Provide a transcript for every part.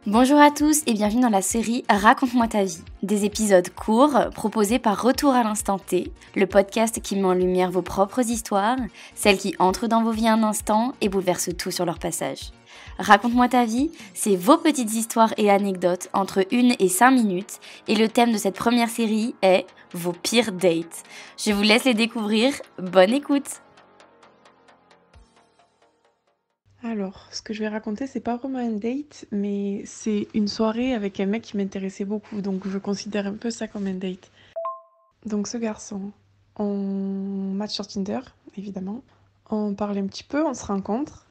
Bonjour à tous et bienvenue dans la série Raconte-moi ta vie. Des épisodes courts proposés par Retour à l'instant T, le podcast qui met en lumière vos propres histoires, celles qui entrent dans vos vies un instant et bouleversent tout sur leur passage. Raconte-moi ta vie, c'est vos petites histoires et anecdotes entre 1 et 5 minutes et le thème de cette première série est vos pires dates. Je vous laisse les découvrir, bonne écoute! Alors, ce que je vais raconter, c'est pas vraiment un date, mais c'est une soirée avec un mec qui m'intéressait beaucoup, donc je considère un peu ça comme un date. Donc ce garçon, on match sur Tinder, évidemment. On parle un petit peu, on se rencontre.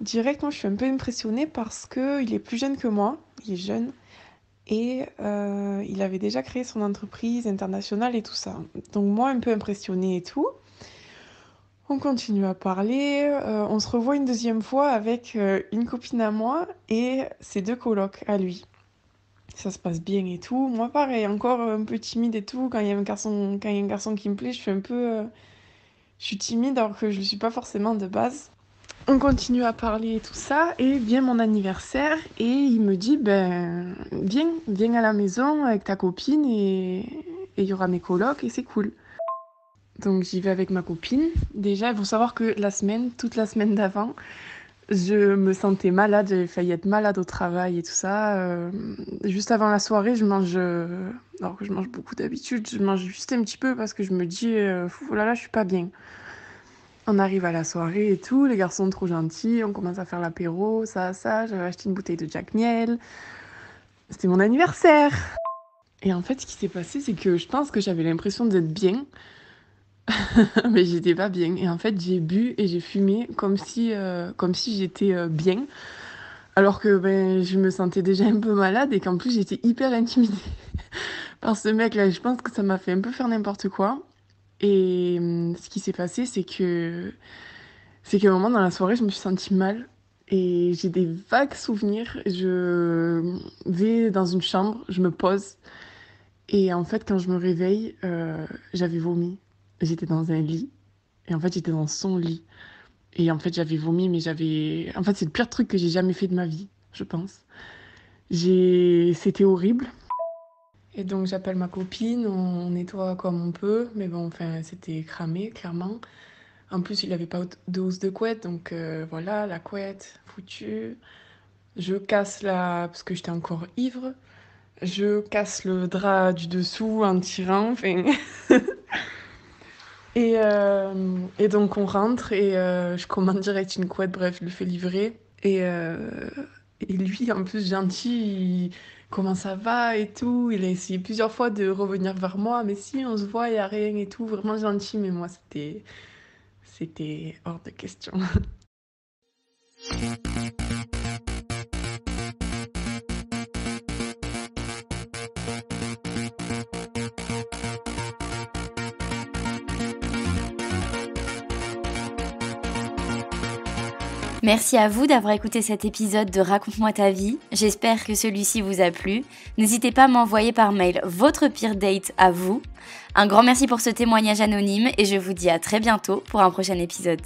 Directement, je suis un peu impressionnée parce qu'il est plus jeune que moi, il est jeune, et il avait déjà créé son entreprise internationale et tout ça. Donc moi, un peu impressionnée et tout. On continue à parler, on se revoit une deuxième fois avec une copine à moi et ses 2 colocs à lui. Ça se passe bien et tout. Moi, pareil, encore un peu timide et tout. Quand il y a un garçon qui me plaît, je suis un peu... je suis timide alors que je le suis pas forcément de base. On continue à parler et tout ça et vient mon anniversaire et il me dit, ben, viens à la maison avec ta copine et il y aura mes colocs et c'est cool. Donc j'y vais avec ma copine. Déjà, il faut savoir que toute la semaine d'avant, je me sentais malade, j'avais failli être malade au travail et tout ça. Juste avant la soirée, alors que je mange beaucoup d'habitude, je mange juste un petit peu parce que je me dis, oh là là, je suis pas bien. On arrive à la soirée et tout, les garçons trop gentils, on commence à faire l'apéro, ça, j'avais acheté une bouteille de Jack Miel. C'était mon anniversaire. Et en fait, ce qui s'est passé, c'est que je pense que j'avais l'impression d'être bien. Mais j'étais pas bien. Et en fait, j'ai bu et j'ai fumé comme si j'étais bien. Alors que je me sentais déjà un peu malade et qu'en plus, j'étais hyper intimidée par ce mec-là. Je pense que ça m'a fait un peu faire n'importe quoi. Et ce qui s'est passé, c'est qu'à un moment dans la soirée, je me suis sentie mal. Et j'ai des vagues souvenirs. Je vais dans une chambre, je me pose. Et en fait, quand je me réveille, j'avais vomi. J'étais dans un lit. Et en fait, j'étais dans son lit. Et en fait, j'avais vomi, mais En fait, c'est le pire truc que j'ai jamais fait de ma vie, je pense. C'était horrible. Et donc, j'appelle ma copine, on nettoie comme on peut. Mais bon, enfin, c'était cramé, clairement. En plus, il avait pas de housse de couette, donc voilà, la couette, foutue. Je casse parce que j'étais encore ivre. Je casse le drap du dessous en tirant, enfin... Et donc on rentre et je commande direct une couette, bref, je le fais livrer. Et lui, en plus gentil, comment ça va et tout. Il a essayé plusieurs fois de revenir vers moi, mais si, on se voit, il n'y a rien et tout, vraiment gentil. Mais moi, c'était hors de question. Merci à vous d'avoir écouté cet épisode de Raconte-moi ta vie. J'espère que celui-ci vous a plu. N'hésitez pas à m'envoyer par mail votre pire date à vous. Un grand merci pour ce témoignage anonyme et je vous dis à très bientôt pour un prochain épisode.